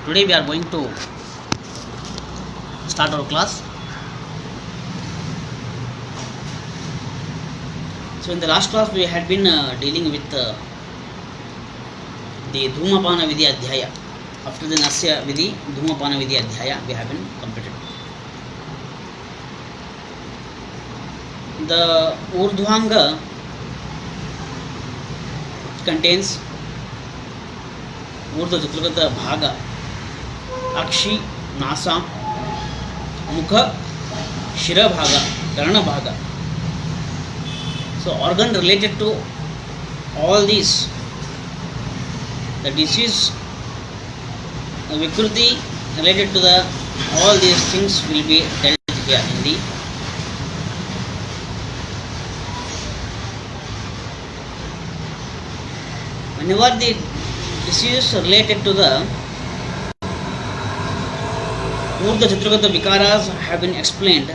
Today we are going to start our class. So in the last class we had been dealing with the Dhumapana Vidhi Adhyaya. After the Nasya Vidhi, Dhumapana Vidhi Adhyaya we have been completed. The Urdhvanga contains Urdhva Chaturgata Bhaga, Akshi, Nasa, Mukha, Shira Bhaga, Karana Bhaga. So organ related to all these, the disease, the Vikruti related to the all these things will be dealt here in the whenever the disease related to the Urdhva Chaturgata Vikaras have been explained,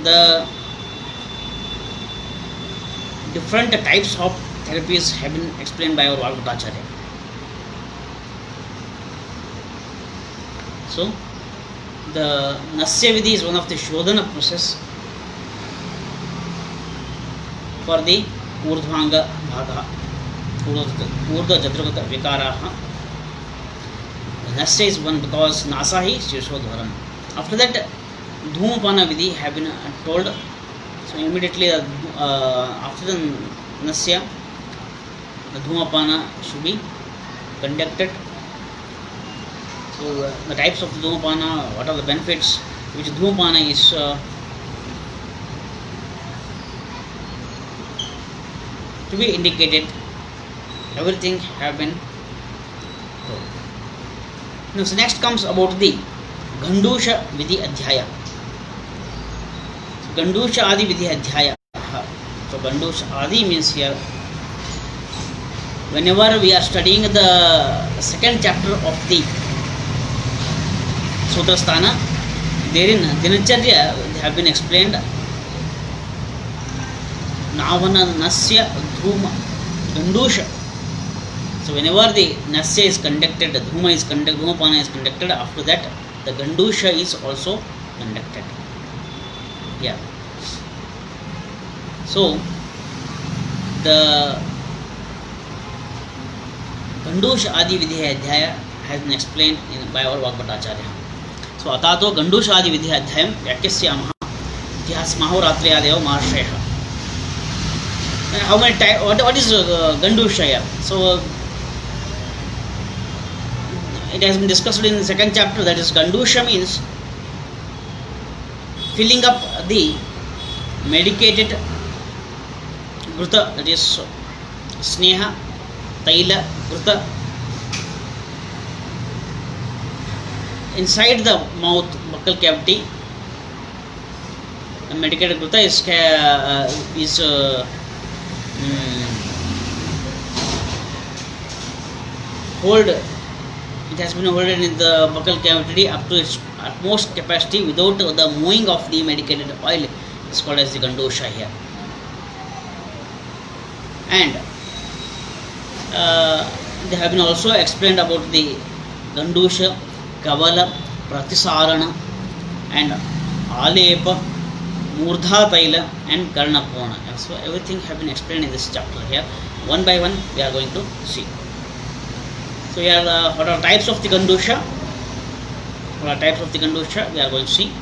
the different types of therapies have been explained by our Vagbhatacharya. So, the Nasya Vidhi is one of the Shodhana process for the Urdhvanga Bhaga, Urdhva Chaturgata Vikaraha. Nasya is one because Nasa hi Shirshodharam. After that, Dhumapana Vidhi have been told. So immediately after the Nasya, the Dhumapana should be conducted. So the types of Dhumapana, what are the benefits, which Dhumapana is to be indicated, everything have been told. Now, so next comes about the Gandusha Vidhi Adhyaya. Gandusha Adi Vidhi Adhyaya. So Gandusha Adi means here, whenever we are studying the second chapter of the Sutrasthana, therein Dinacharya have been explained. Navana Nasya Dhuma Gandusha. So whenever the Nasya is conducted, the Dhumapana is conducted, after that the Gandusha is also conducted. Yeah. So the Gandusha Adi Vidhi Adhyaya has been explained by our Vagbhatacharya. So Atato Gandusha Adi Vidhi Adhyayam Vyakyasya Ityahas Mahoratriyadeva Maharshaya. How many times? What is Gandusha here? So it has been discussed in the second chapter, that is Gandusha means filling up the medicated Gruta, that is Sneha, Taila, Gruta inside the mouth, buccal cavity. The medicated Gruta is it has been holded in the buccal cavity up to its utmost capacity without the moving of the medicated oil. It's called as the Gandusha here. And they have been also explained about the Gandusha, Kavala, Pratisarana and Alepa, Murdha Taila and Karnapona. So everything have been explained in this chapter here. One by one we are going to see. So here what are types of the Gandusha? What are types of the Gandusha? We are going to see.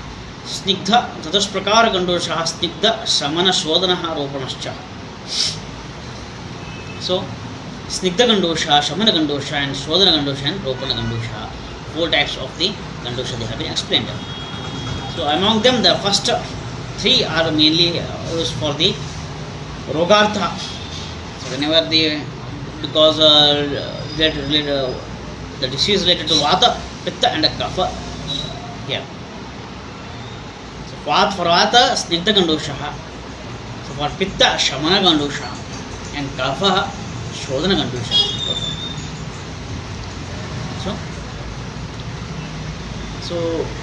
Snigdha, Tatas Prakara Gandusha, Snigdha, Samana Shodhanaha Ropanascha. So Snigdha Gandusha, Shamana Gandusha and Shodhana Gandusha and Ropana Gandusha. 4 types of the Gandusha they have been explained. So among them the first 3 are mainly used for the Rogartha. So whenever because the disease related to Vata, Pitta and Kapha. Yeah. So for Vata, Snigdha Gandusha. So for Pitta, Shamana Gandusha. And Kapha, Shodhana Gandusha. So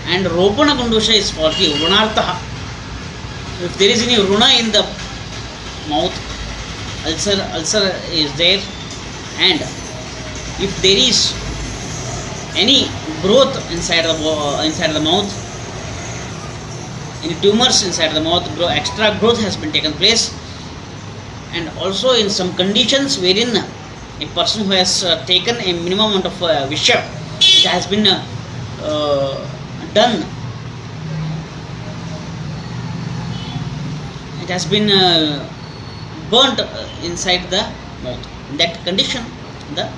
and Ropana Gandusha is for the Runartha. If there is any Runa in the mouth, ulcer is there, and if there is any growth inside the mouth, any tumors inside the mouth, extra growth has been taken place. And also in some conditions wherein a person who has taken a minimum amount of visha, it has been done, it has been burnt inside the mouth. In that condition, the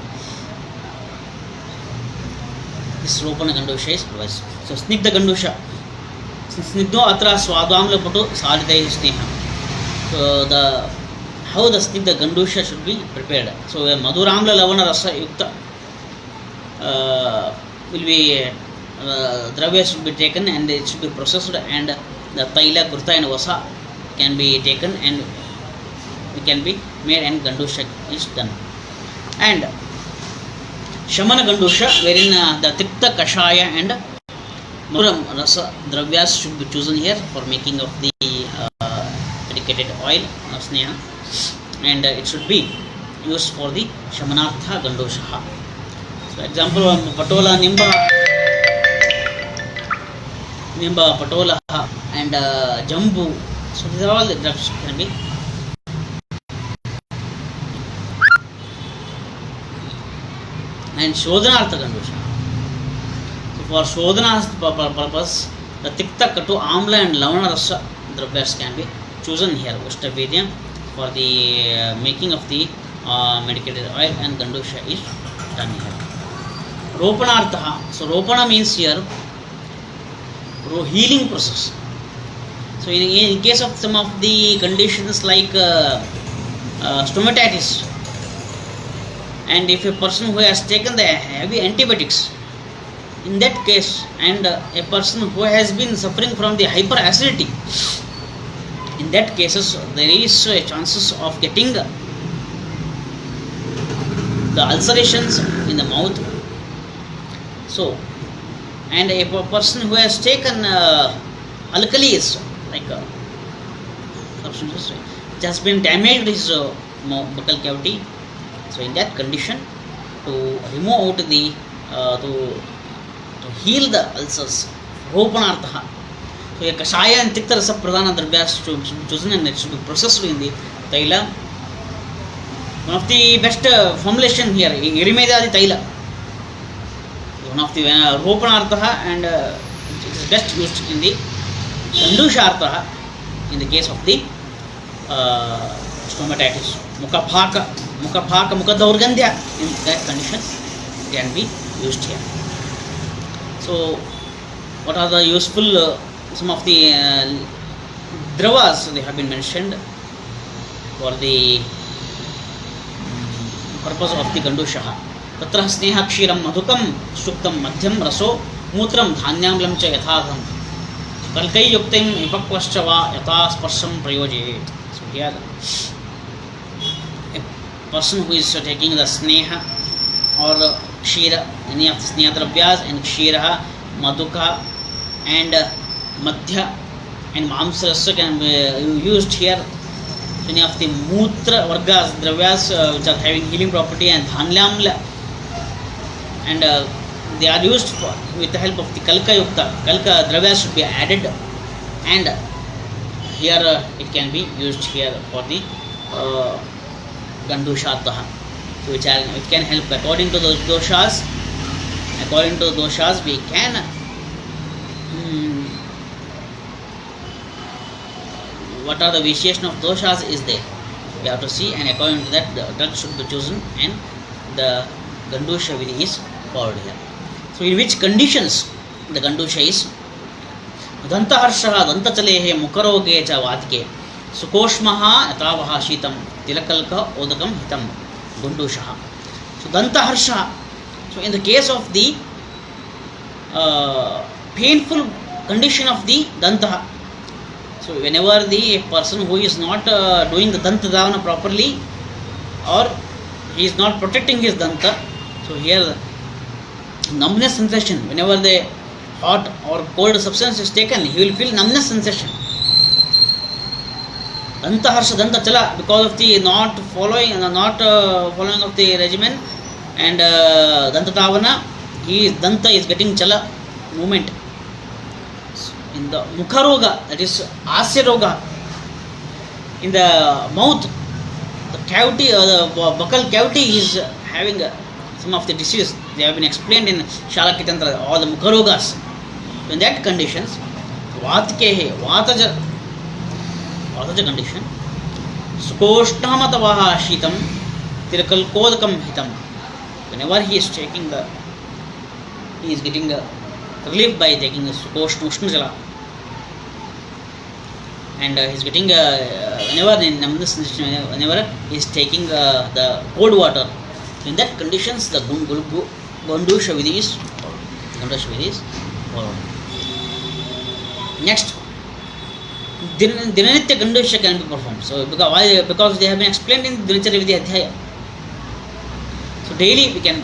this ropana gandusha is advised. So snigdha gandusha, snigdho atra swadamlapatu salidai sneha. So the how the snigdha gandusha should be prepared. So a madhuramla lavana rasa yukta will be dravya should be taken and it should be processed, and the taila kurta and vasa can be taken and it can be made and gandusha is done. And shamana gandusha, wherein the tikta kashaya and madhuram rasa dravyas should be chosen here for making of the medicated oil of sneha, and it should be used for the shamanartha gandusha. So example, patola, nimba patola and jambu. So these are all the drugs can be. And shodhanartha gandusha. So for shodhana purpose, the tikta, katu, amla and lavana rasa dravyas can be chosen here. Ushtavirya for the making of the medicated oil, and gandusha is done here. Ropanartha. So ropana means here healing process. So in case of some of the conditions like stomatitis, and if a person who has taken the heavy antibiotics, in that case, and a person who has been suffering from the hyperacidity, in that cases there is a chances of getting the ulcerations in the mouth. So, and a person who has taken alkalis like substances, it has been damaged his buccal cavity. So in that condition, to remove out the to heal the ulcers, ropanartha. So a kashaya and tikta rasa pradhana dravyas should be chosen and it should be processed in the taila. One of the best formulation here, irimedadi taila. One of the ropanartha, and it is best used in the gandushartha in the case of the stomatitis. Mukha daurgandhya, in that condition can be used here. So what are the useful some of the dravas they have been mentioned for the purpose of the gandusha. Tatra sneha kshiram madhukam suktam madhyam raso mutram dhanyamlam cha yathadham kalkai yuktim ipakvascha va yatha sparsham prayojit. So here a person who is taking the sneha or kshira, any of the sneha dravyas, and kshira, madhuka and madhya and mamsarasa can be used here. Any of the mutra vargas dravyas which are having healing property, and dhanyamla, and they are used for, with the help of the kalka yukta. Kalka dravyas should be added, and here it can be used here for the gandushartha, which can help according to those doshas. According to doshas, we can what are the vitiation of doshas is there, we have to see, and according to that the drug should be chosen and the gandusha vini is followed here. So in which conditions the gandusha is dantaharshaha dantachalehe mukaroge cha vatike sukoshmaha yatavaha shitam tilakalka odakam hitam gandushaha. So dantaharsha, so in the case of the painful condition of the dantaha, so whenever the person who is not doing the danta dhavana properly, or he is not protecting his danta, so here numbness sensation, whenever the hot or cold substance is taken, he will feel numbness sensation. Danta harsha danta chala, because of the not following of the regimen and danta dhavana, he is danta is getting jala movement. In the mukha roga, that is asya roga, in the mouth, the cavity, the buccal cavity is having some of the disease. They have been explained in Shalakitantra, all the mukha rogas. In that conditions, vataja condition, skoshthamatavaha shitam tirakalkodakam hitam. Whenever he is taking the, he is getting the relief by taking the Ushna Jala, and he is getting whenever he is taking the cold water. In that conditions, the Gandusha Vidhi is followed. Next, Dinanitya Gandusha can be performed. So because they have been explained in Dinacharya Vidhi Adhyaya. So daily we can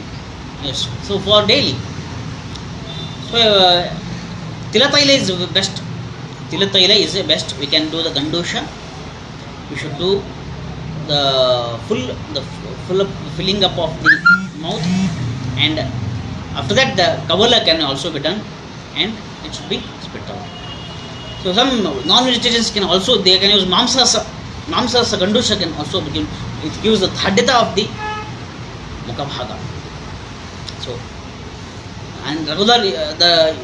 use. So for daily, so Tilataila is best. Tilataila is the best. We can do the Gandusha. We should do the full filling up of the mouth, and after that the Kavala can also be done, and it should be spit out. So some non-vegetarians can also, they can use Mamsasa Gandusha can also begin. It gives the Thadyata of the Mukhabhaga. So, and regularly the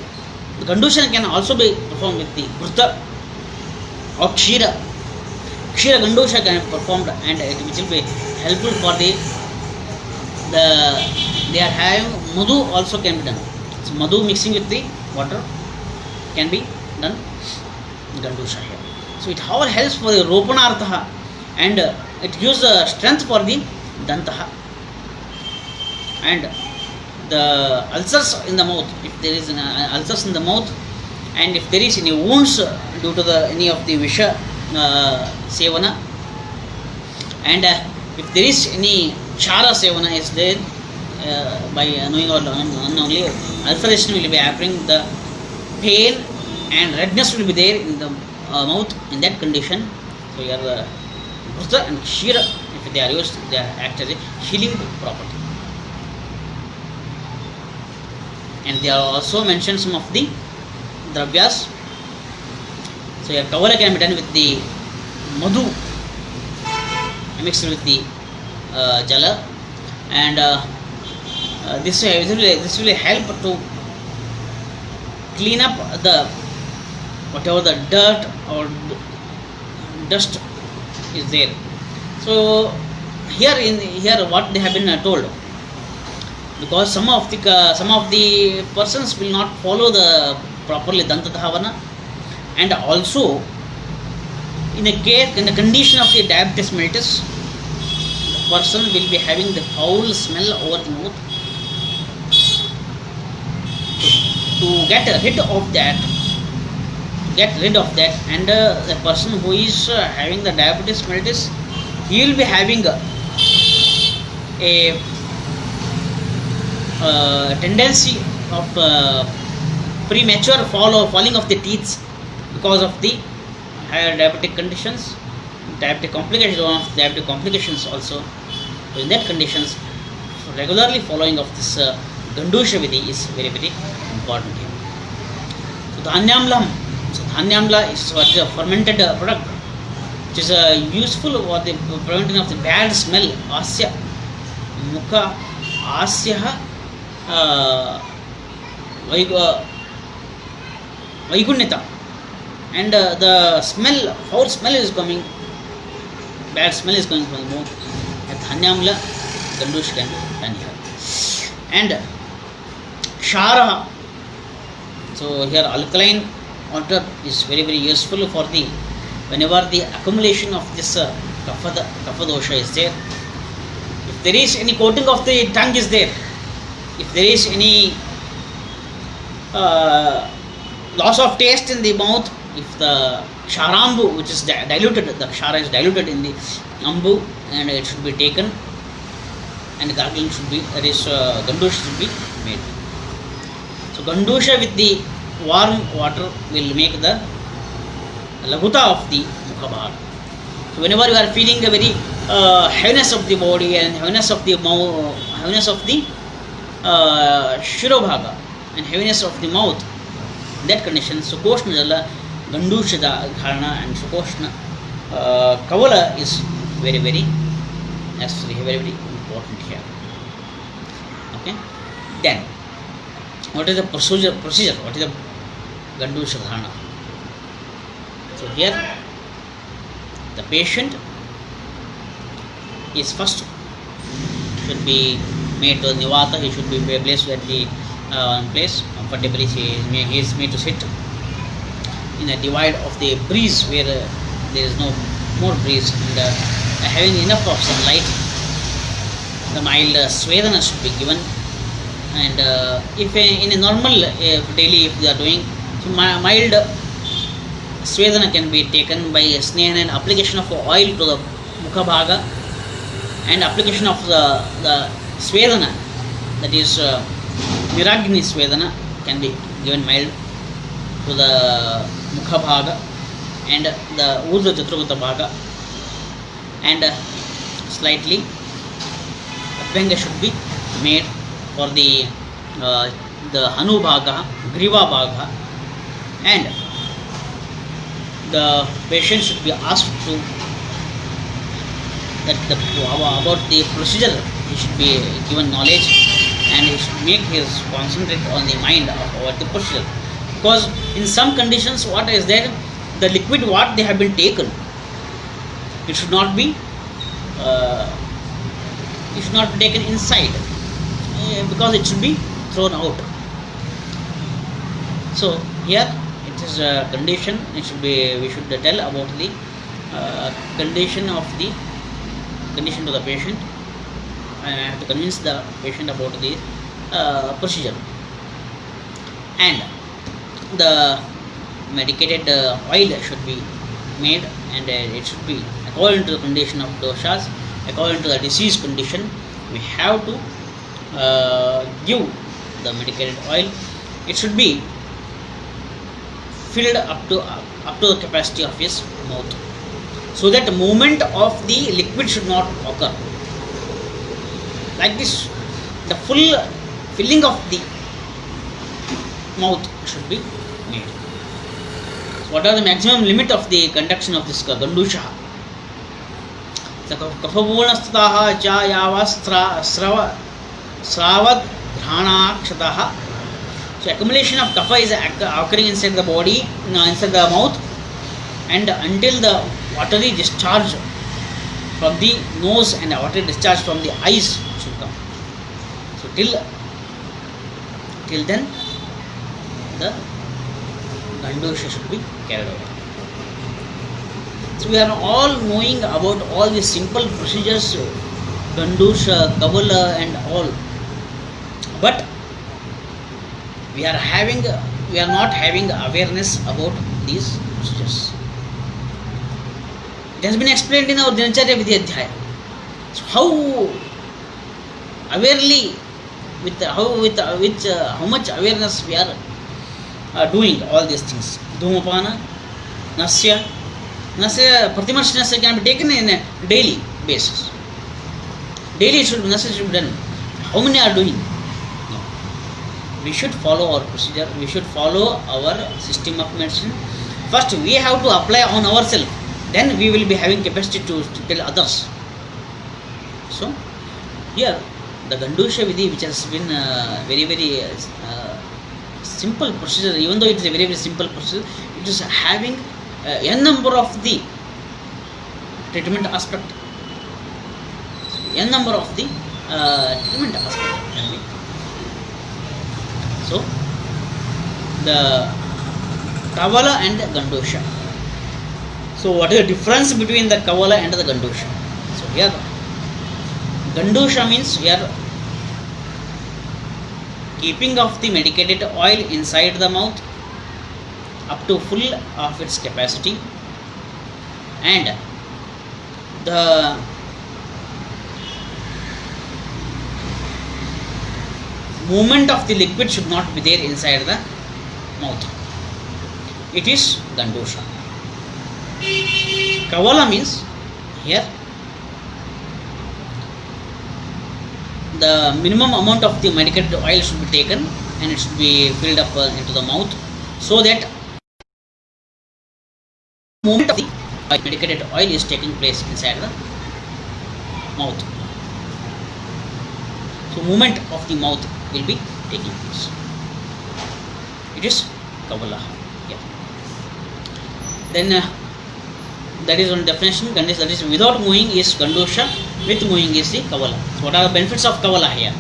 Gandusha can also be performed with the Gurta or Kshira. Kshira Gandusha can be performed, and which will be helpful for the they are having Madhu also can be done. So Madhu mixing with the water can be done in Gandusha here. So it all helps for the Ropanartha, and it gives the strength for the Dantaha. And the ulcers in the mouth, if there is an ulcers in the mouth, and if there is any wounds due to any of the Visha Sevana, and if there is any Chara Sevana is there, by knowing or unknowingly, ulceration will be happening, the pain and redness will be there in the mouth. In that condition, so your Gurta and Kshira, if they are used, they act as a healing property. And they are also mentioned some of the dravyas. So your Kavala can be done with the Madhu mixed with the Jala, and this will help to clean up the whatever the dirt or dust is there. So here what they have been told, because some of the persons will not follow the properly Danta Dhavana, and also in the condition of the diabetes mellitus, the person will be having the foul smell over the mouth. To get rid of that, and the person who is having the diabetes mellitus, he will be having a tendency of premature falling of the teeth because of the higher diabetic conditions, diabetic complications, one of the diabetic complications also. So in that conditions, regularly following of this Gandusha Vidhi is very, very important here. So Dhanyamla is what is a fermented product, which is useful for the preventing of the bad smell. Asya Mukha Asya Vaigunyata, and the smell, foul smell is coming, bad smell is coming from the mouth. Dhanyamla Gandusha can be done here. And Shara, so here alkaline water is very, very useful for the whenever the accumulation of this kapha dosha is there. If there is any coating of the tongue is there, if there is any loss of taste in the mouth, if the Sharambu, which is diluted, the Shara is diluted in the Ambu, and it should be taken, and gargling should be, that is Gandusha should be made. So Gandusha with the warm water will make the Laguta of the Mukhabhaga. So whenever you are feeling the very heaviness of the body and heaviness of the Shirobhaga and heaviness of the mouth. That condition, Sukoshna Jala, Gandusha Dharana and Sukoshna Kavala is very, very necessary, very, very important here. Okay. Then, what is the procedure? What is the Gandusha Dharana? So here, the patient is first should be made to Nivata. He should be placed at the place comfortably. He is made to sit in a divide of the breeze where there is no more breeze, and having enough of sunlight. The mild Svedana should be given, and if in a normal daily, if they are doing, so mild Svedana can be taken by Snehan and application of oil to the Mukha Bhaga, and application of the Svedana, that is Miragni Svedana, can be given mild to the Mukha Bhaga and the Urdhva Chaturgata Bhaga, and slightly Abhyanga should be made for the Hanu Bhaga, Griva Bhaga, and the patient should be asked to about the procedure. He should be given knowledge, and he should make his concentrate on the mind about the procedure. Because in some conditions, what is there, the liquid what they have been taken, it should not be taken inside, because it should be thrown out. So here it is a condition. We should tell about the condition to the patient. I have to convince the patient about the procedure, and the medicated oil should be made, and it should be according to the condition of doshas, according to the disease condition. We have to give the medicated oil. It should be filled up to the capacity of his mouth, so that the movement of the liquid should not occur. Like this, the full filling of the mouth should be made. So what are the maximum limit of the conduction of this Gandusha? Kaphabhulastataha cha yava sravad dhranakshataha. So accumulation of kapha is occurring inside the body, inside the mouth, and until the watery discharge from the nose and watery discharge from the eyes should come. So till then, the Gandusha should be carried out. So we are all knowing about all these simple procedures, Gandusha, Kavala and all, but we are not having awareness about these procedures. It has been explained in our Dinacharya Vidyadhyaya. So how awarely, how much awareness we are doing all these things. Dhumapana, Nasya, Pratimarsh Nasya can be taken in a daily basis. Daily Nasya should be done. How many are doing? No. We should follow our procedure. We should follow our system of medicine. First, we have to apply on ourselves. Then we will be having capacity to tell others. So here the Gandusha Vidhi, which has been very, very simple procedure, even though it is a very, very simple procedure, it is having n number of the treatment aspect. N number of the treatment aspect can be. So the Kavala and the Gandusha. So what is the difference between the Kavala and the Gandusha? So here Gandusha means here keeping of the medicated oil inside the mouth up to full of its capacity, and the movement of the liquid should not be there inside the mouth. It is Gandusha. Kavala means here the minimum amount of the medicated oil should be taken and it should be filled up into the mouth, so that movement of the medicated oil is taking place inside the mouth. So movement of the mouth will be taking place. It is Kavala. Yeah. Then that is one definition. That is without moving is Gandusha, with moving is the Kavala. So what are the benefits of Kavala here?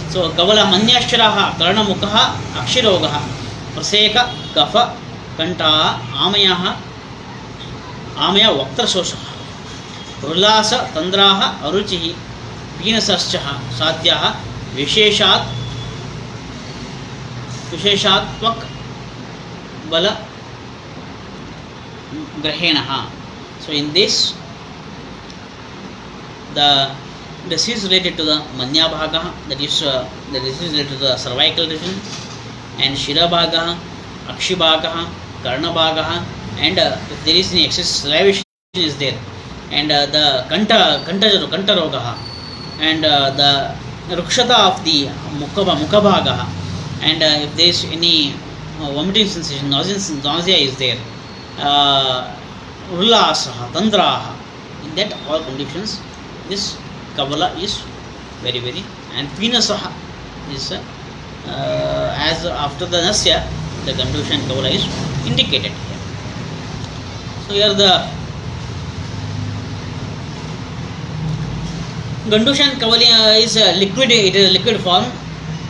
So Kavala Manyasharaha, Karanamukaha, Akshirogaha, Praseka, Kafa, Kanta, Amayaha, Amaya Vaktrasoshaha, Rulasa, Tandraha, Aruchihi, Peenasaschaha, Sadhyaha, Visheshatvak Bala Grahenaha. So in this, the disease related to the Manya Bhaga, that is the disease related to the cervical region, and Shira Bhaga, Akshi Bhaga, Karna Bhaga, and if there is any excess salivation is there, and the Kanta Rogaha, and the Rukshata of the Mukha Bhaga, and if there is any vomiting sensation, nausea is there, Ullasaha, Tandraha, in that all conditions, this Kavala is very, and Peenasaha is as after the Nasya, the Gandusha and Kavala is indicated here. So here the Gandusha and Kavala is liquid, it is a liquid form,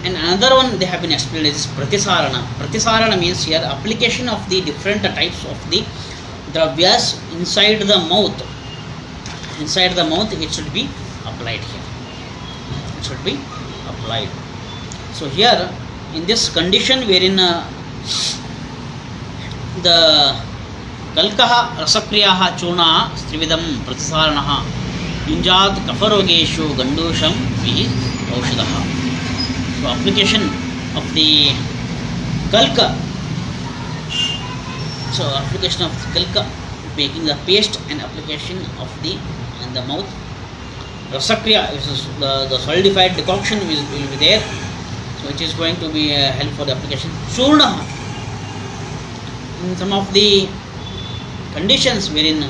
and another one they have been explained is Pratisarana. Pratisarana means here application of the different types of the dravyas inside the mouth. Inside the mouth it should be applied here. It should be applied. So here in this condition wherein the Kalkaha Rasakriyaha Chuna Strividam Pratisaranaha Yunjat Kafarogeshu Gandusham Vihi Aushadaha. So application of the Kalka. So application of Kalka, making the paste and application of the in the mouth. Rasakriya, the solidified decoction will be there. So it is going to be help for the application. Churna, in some of the conditions wherein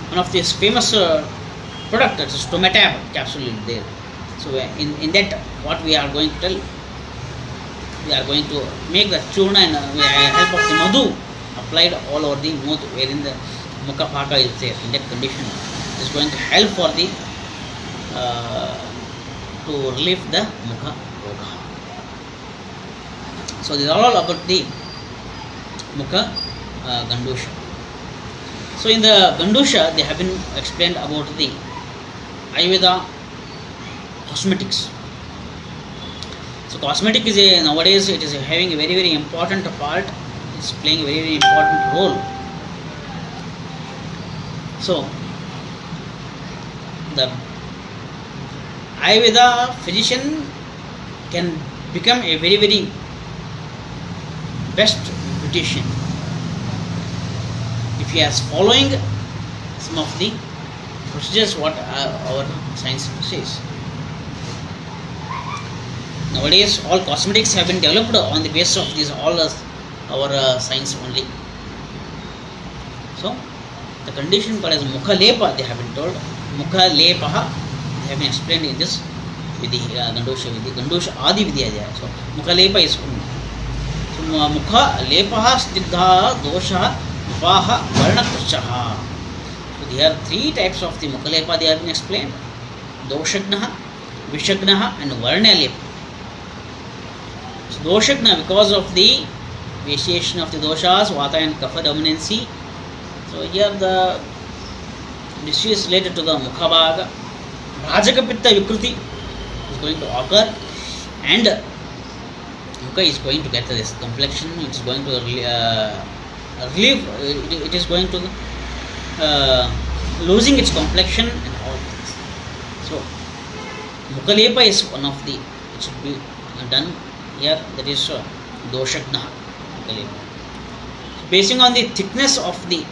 one of these famous product, that is Stomatab capsule is there. So in that what we are going to tell, we are going to make the churna and with help of the madhu applied all over the mouth wherein the mukha bhaga is there. In that condition it is going to help for the to relieve the mukha roga. So these are all about the mukha Gandusha. So in the Gandusha they have been explained about the Ayurveda cosmetics. So cosmetic is nowadays it is having a very important part. It's playing a very important role. So the Ayurveda physician can become a very best beautician if he is following some of the procedures what our science says. Nowadays all cosmetics have been developed on the basis of these all our science only. So the condition called as Mukha Lepa they have been told. Mukha Lepaha they have been explained in this Vidhi, Gandusha Vidhi, Gandusha Adi Vidya. So Mukha Lepa is so Mukha Lepaha Sniddha Dosha Upaha Varnakrchaha. So there are three types of the Mukha Lepa they have been explained: Doshagnaha, Vishagnaha and Varna Lepa. So Doshagna, because of the vitiation of the doshas, Vata and Kapha dominancy. So here the disease related to the Mukha Bhaga, Rajaka Pitta Vikruti is going to occur, and Mukha is going to get this complexion, it is going to relieve, it is going to losing its complexion and all things. So Mukha Lepa is one of the, it should be done here, that is Doshagna. Basing on the thickness of the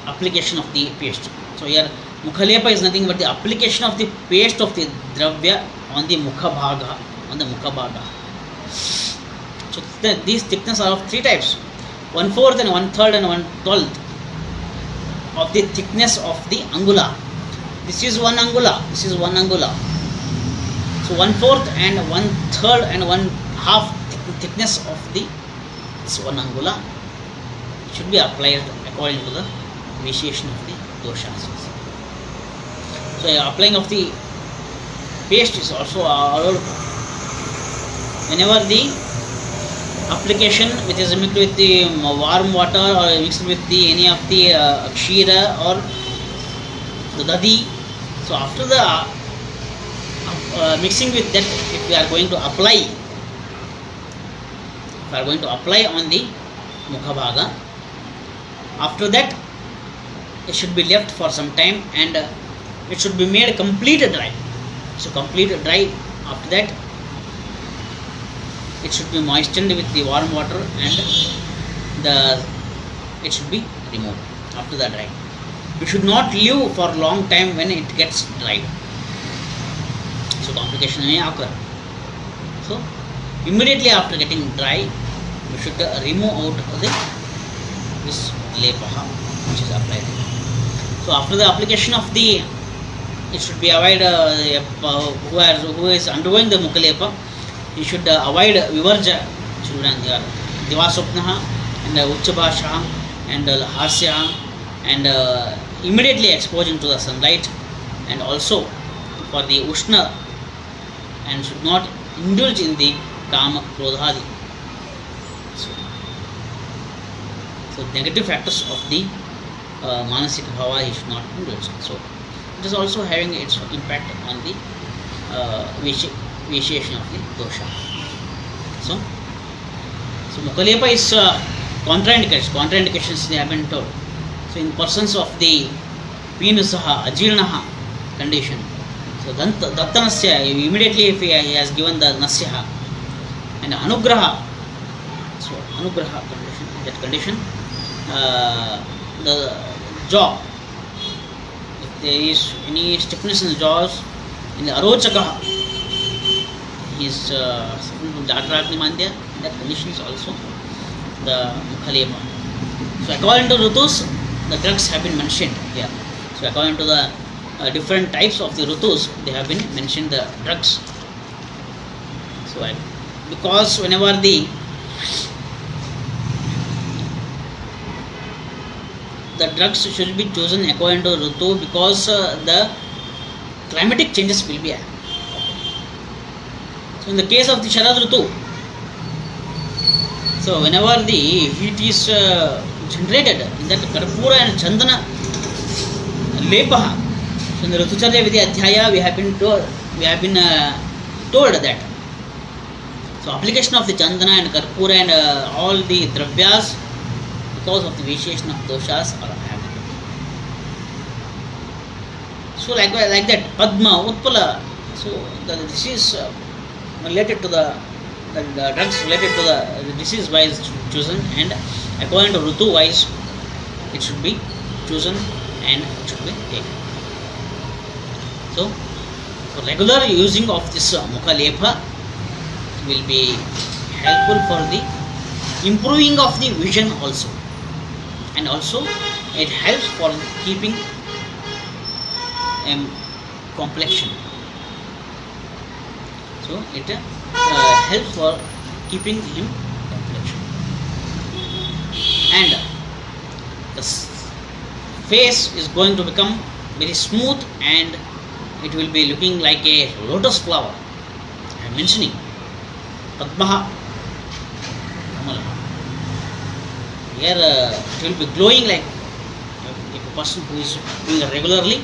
application of the paste. So here Mukhalepa is nothing but the application of the paste of the dravya on the mukha bhaga, on the mukha bhaga. So these thickness are of three types: 1/4 and 1/3 and 1/12 of the thickness of the angula. This is 1 angula. This is 1 angula. So 1/4 and 1/3 and 1/2 thickness of the this 1 angula should be applied according to the vitiation of the doshas. So applying of the paste is also allowed whenever the application which is mixed with the warm water or mixed with the any of the kshira or the dadi. So after the mixing with that, if we are going to apply, on the mukha bhaga, after that it should be left for some time and it should be made complete dry. So complete dry. After that it should be moistened with the warm water and it should be removed after the dry. You should not leave for long time when it gets dried. So complication may occur. So immediately after getting dry, you should remove out this lepaha which is applied. So after the application of the, it should be avoid who is undergoing the mukhalepa, he should avoid vivarja children, divasopnaha and uchchabhasha and harsya and immediately exposing to the sunlight, and also for the ushna, and should not indulge in the kama krodhadi. So negative factors of the manasik bhava he should not indulge. So it is also having its impact on the vitiation of the dosha. So mukhalepa is contraindications they have been told. So in persons of the penusaha, ajirnaha condition, so dattanasya, immediately if he has given the nasyaha, and anugraha, so anugraha condition, that condition, the jaw, if there is any stiffness in the jaws, in the arochaka, he is suffering from jatrakni mandya, that condition is also the mukhalepa. So according to rutus, the drugs have been mentioned here. So according to the different types of the rutus, they have been mentioned the drugs. So because whenever the drugs should be chosen according to rutu, because the climatic changes will be happening. So in the case of the Sharad Ritu, so whenever the heat is generated in that Karpura and Chandana Lepaha, so in the Ritucharya Vidya Adhyaya we have been told that. So application of the Chandana and Karpura and all the Dravyas, because of the vitiation of doshas, are happening. So like that, Padma, Utpala, so this is related to the drugs related to the disease wise chosen, and according to Rutu wise it should be chosen and it should be taken. So regular using of this mukhalepa will be helpful for the improving of the vision also, and also it helps for keeping complexion. So it helps for keeping him complexion, and the face is going to become very smooth and it will be looking like a lotus flower. I am mentioning Padmaha Kamalaha. Here it will be glowing like if a person who is doing regularly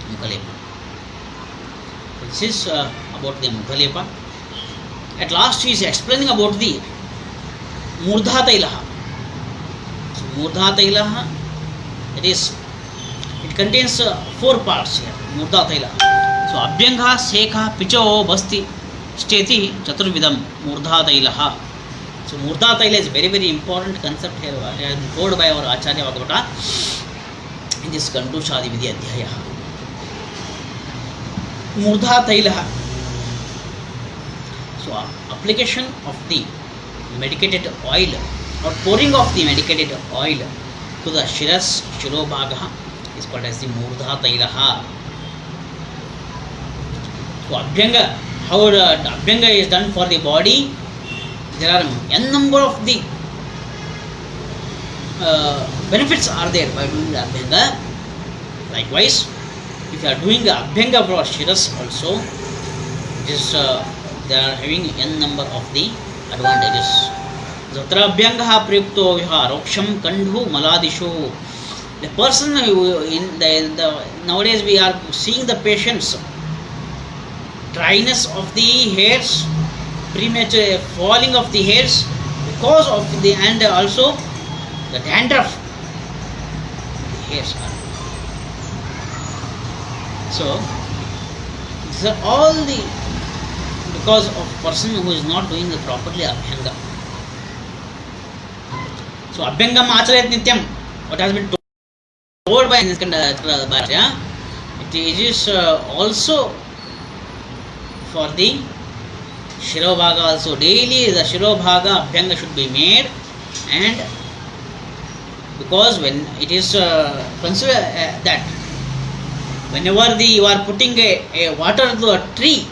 mukhalepa. This is about the mukhalepa. At last he is explaining about the murdha tailaha. So murdha tailaha, it contains 4 parts here. Murdha tailaha. So abhyangha, sekha, picho, basti, steti, chaturvidam murdha tailaha. So murdha taila is very important concept here. It has been told by our Acharya Bhagavata. In this Gandushaadi Vidhi Adhyaya. Murdha Tailah. So application of the medicated oil or pouring of the medicated oil to the Shirobhagaha is called as the Murdha Tailaha. So Abhyanga, how the Abhyanga is done for the body, there are n number of the benefits are there by doing the Abhyanga. Likewise, if you are doing the Abhyanga for Shiras also, just they are having n number of the advantages. Zatra Abhyangaha Prayukto Viha Roksham Kandhu Maladishu. The person who in the nowadays we are seeing the patients, dryness of the hairs, premature falling of the hairs because of the, and also the dandruff the hairs are. So these are all the because of person who is not doing the properly Abhyanga. So Abhyangam Acharayat Nityam, what has been told by Bharya, it is also for the Shirobhaga also. Daily the Shirobhaga Abhyanga should be made, and because when it is consider that whenever you are putting a water to a tree,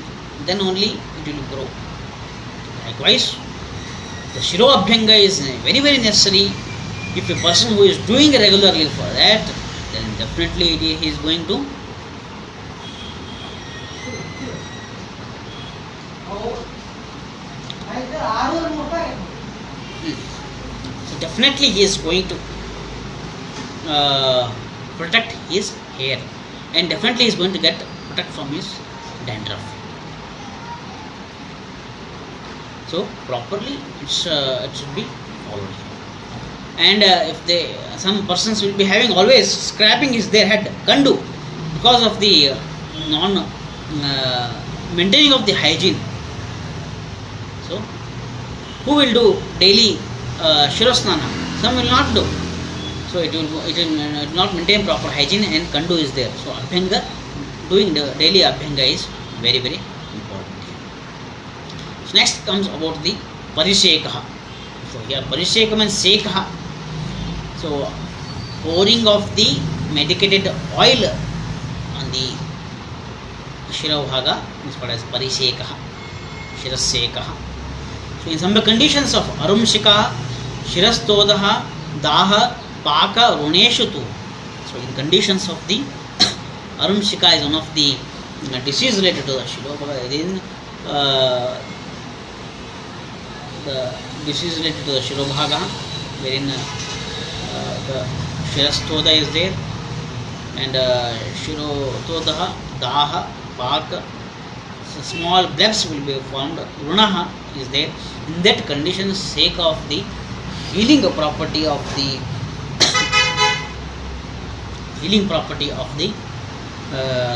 then only it will grow. Likewise, the Shiro Abhyanga is very necessary. If a person who is doing regularly for that, then definitely he is going to so definitely he is going to protect his hair, and definitely he is going to get protect from his dandruff. So properly it should be followed. And if they some persons will be having always scraping is their head kandu because of the non maintaining of the hygiene. So who will do daily Shirosnana? Some will not do. So it will not maintain proper hygiene, and kandu is there. So Abhyanga, doing the daily Abhyanga is very important. So next comes about the Parishekaha. So here Parisheka means Sekaha. So pouring of the medicated oil on the Shirobhaga is called as Parishekaha, Shirasekaha. So in some conditions of Arumshika, Shirastodaha, Daha, Paka, Runeshutu. So in conditions of the Arumshika is one of the disease related to the Shirobhaga. Then the disease related to the Shirobhaga, wherein the Shirastoda is there, and Shirotodaha, Daha, Paka, so small blebs will be formed. Runaha is there. In that condition, sake of the healing property of the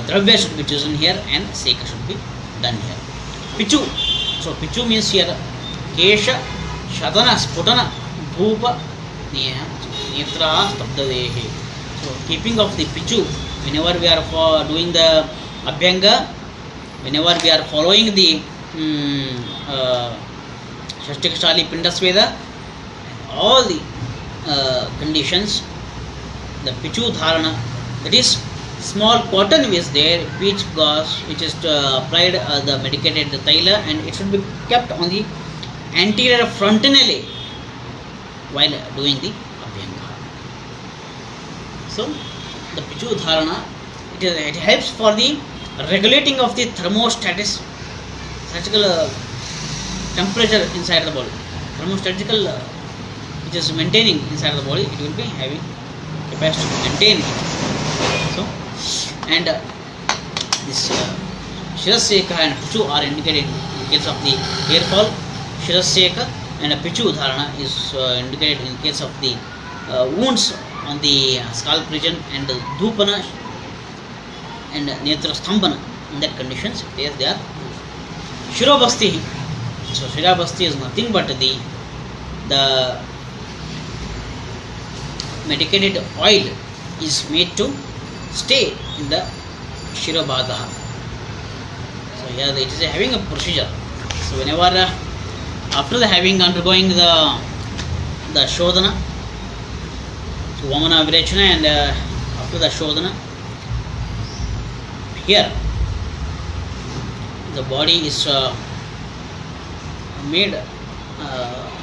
dravya should be chosen here, and seka should be done here. Pichu. So pichu means here Kesha, Shadana, Sputana, Bhupa, Netra, Stabdadehe. So keeping of the pichu, whenever we are doing the Abhyanga, whenever we are following the Shashtikshali Pindasveda, all the conditions, the pichu dharana, that is small cotton is there, peach gauze, which is applied the medicated taila, and it should be kept on the anterior frontinale while doing the Abhyanga. So the pichu dharana, it helps for the regulating of the thermostatical temperature inside the body. Thermostatical which is maintaining inside the body, it will be having capacity to maintain it. So and this Shiraseka and Pichu are indicated in case of the hair fall. Shiraseka and Pichu dharana is indicated in case of the wounds on the scalp region, and Dhupana and Netra Stambhana. In that conditions, they are Shirobhasti. So Shirobhasti is nothing but the medicated oil is made to stay in the Shirobhaga. So here it is having a procedure. So whenever after the having undergoing the Shodhana, so Vamana Virechana, and after the Shodhana, here the body is made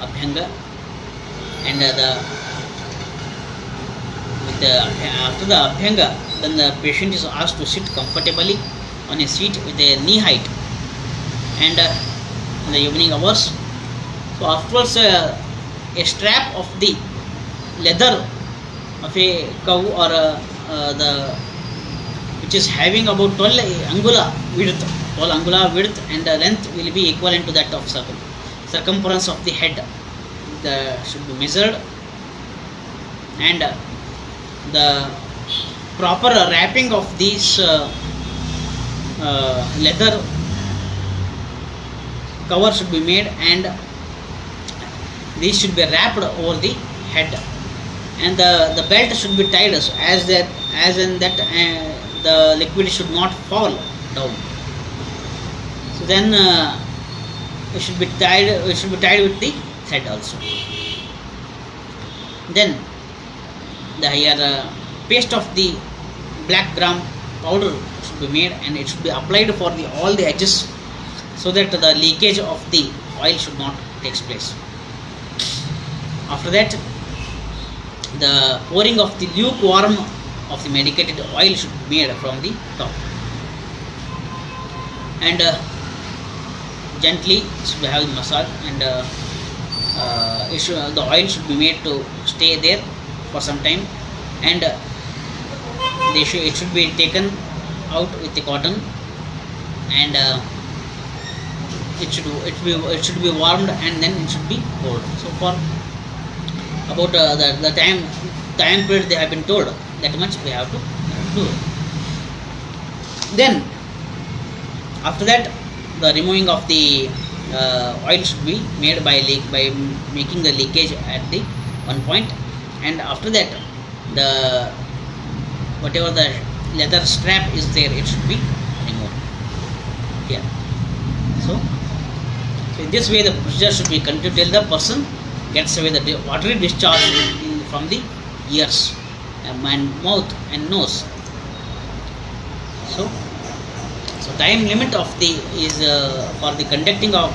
Abhyanga, and after the Abhyanga, then the patient is asked to sit comfortably on a seat with a knee height, and in the evening hours. So afterwards, a strap of the leather of a cow or the which is having about 12 angula width and the length will be equivalent to that of circumference of the head. Should be measured, and the proper wrapping of these leather cover should be made, and these should be wrapped over the head, and the belt should be tied as in that the liquid should not fall down. So then it should be tied with the thread also. Then the here paste of the black gram powder should be made, and it should be applied for all the edges, so that the leakage of the oil should not takes place. After that, the pouring of the lukewarm of the medicated oil should be made from the top, and gently should be having massage, and the oil should be made to stay there for some time, and it should be taken out with the cotton, and it should be warmed, and then it should be poured. So for about the time period they have been told, that much we have to do. Then after that, the removing of the oil should be made by making the leakage at the one point, and after that the whatever the leather strap is there, it should be removed here. So in this way the procedure should be continued till the person gets away the watery discharge from the ears and mouth and nose. So time limit of the is for the conducting of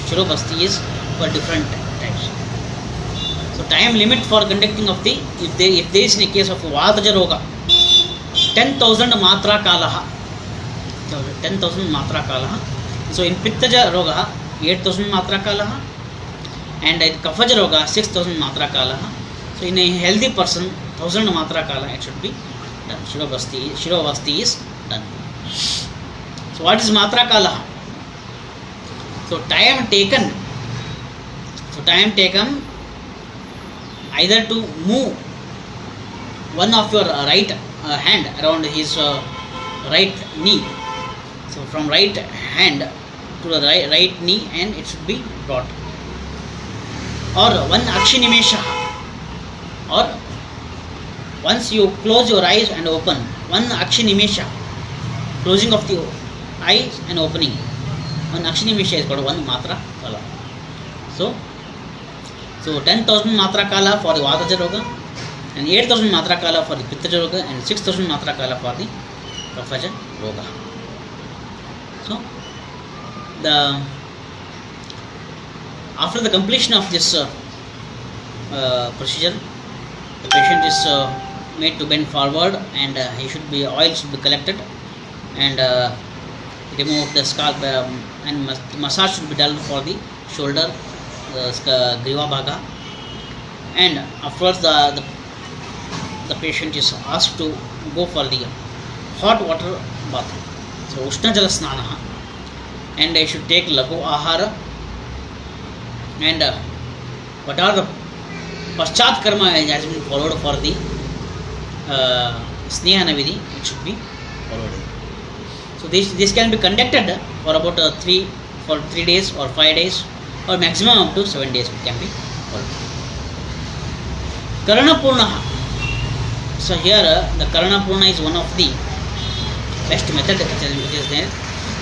Shirobhasti is for different types. So time limit for conducting of the, if there is in a case of Vataja Roga, 10,000 matra kalaha. So 10,000 matra kalaha. So in Pittaja Roga, 8,000 matra kalaha, and in Kafaja Roga, 6,000 matra kalaha. So in a healthy person, 1,000 matra kala it should be done. Shirobhasti is done. So what is matra kala? So time taken either to move one of your right hand around his right knee. So from right hand to the right knee, and it should be brought. Or one akshinimesha, or once you close your eyes and open, one akshinimesha, closing of the eyes and opening, one akshinimesha is called one matra kala. So 10,000 matra kala for the Vataja Roga, and 8,000 matra kala for the Pittaja Roga, and 6,000 matra kala for the Kafaja Roga. So after the completion of this procedure, the patient is made to bend forward, and oil should be collected, and remove the scalp, and massage should be done for the shoulder, griva bhaga, and afterwards the patient is asked to go for the hot water bath. So Ushna Jala Snana, and I should take Lagu Ahara, and what are the Paschat Karma has been followed for the Sneha Navidhi, it should be followed. So this can be conducted for about 3 days or 5 days, or maximum up to 7 days it can be followed. Karana Purnaha. So here the Karana Purna is one of the best method which is there.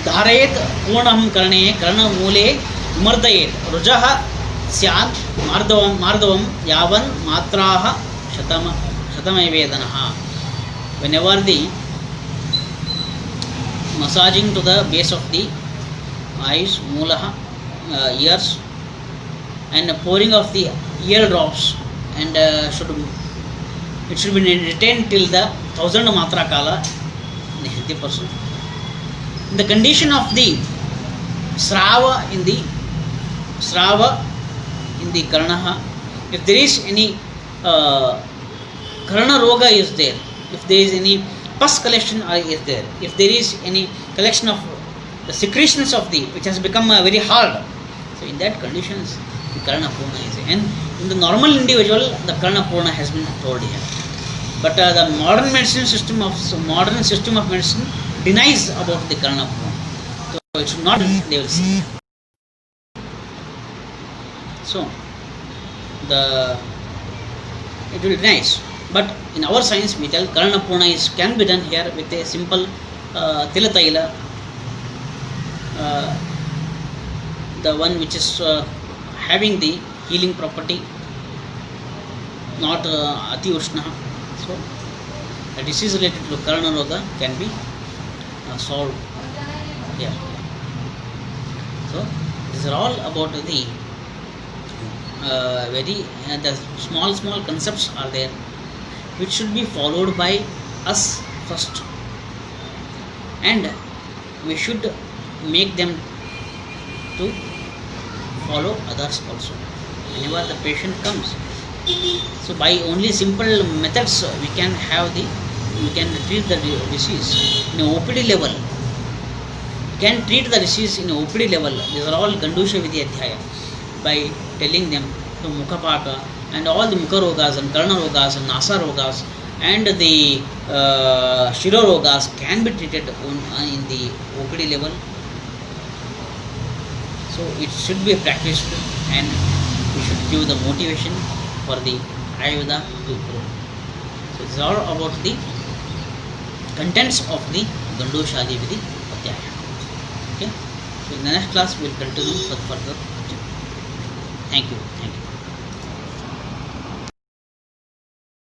Dharayet Purnam Karane Karana Mule Mardayet Rujaha Syat Mardavam Yavan Matraha Shatama Vedanaha. Whenever the massaging to the base of the eyes, Mulaha, ears, and pouring of the ear drops, and it should be retained till the 1000 matra kala in a healthy person. In the condition of the srava in the karanaha, if there is any karana roga is there, if there is any pus collection is there, if there is any collection of the secretions of the which has become very hard, so in that conditions the karana purna is there. And in the normal individual the karana purna has been told here, but the modern system of medicine denies about the karana purna, so it should not, they will see. So it will be nice, but in our science we tell karana purna can be done here with a simple tilataila, the one which is having the healing property, not ati ushna. So a disease related to karana roga can be solved here. So these are all about the the small concepts are there which should be followed by us first, and we should make them to follow others also whenever the patient comes. So by only simple methods we can treat the disease in a OPD level. We can treat the disease in a OPD level. These are all Gandusha Vidhi Adhyaya, by telling them to Mukhapaka and all the Mukha rogas and Karna rogas and Nasa rogas and the Shiro rogas can be treated in the OPD level. So it should be practiced, and we should give the motivation for the Ayurveda to grow. So this is all about the contents of the Gandoshadi Vidhi Adhyaya. Okay. So in the next class we will continue further. Thank you.